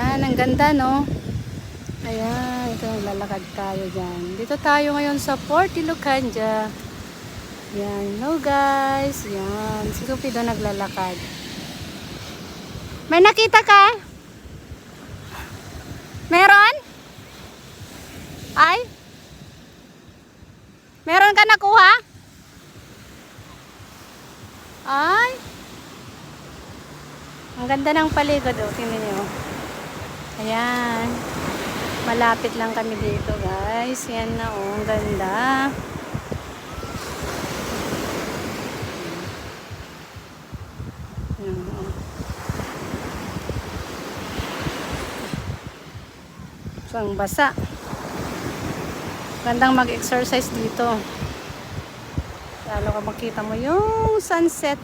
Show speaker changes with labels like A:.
A: Ayan, ang ganda, no? Ayan, ito, lalakad tayo dyan. Dito tayo ngayon sa Fort Ilocanja. Ayan, hello guys. Ayan, si Cupido naglalakad. May nakita ka? Meron? Ay? Meron ka nakuha? Ay? Ang ganda ng paligid, oh. Tingnan nyo. Ayan. Malapit lang kami dito, guys. Yan na, oh. Ang ganda. Ayan, oh. So, ang basa. Gandang mag-exercise dito. Lalo ka makita mo yung sunset.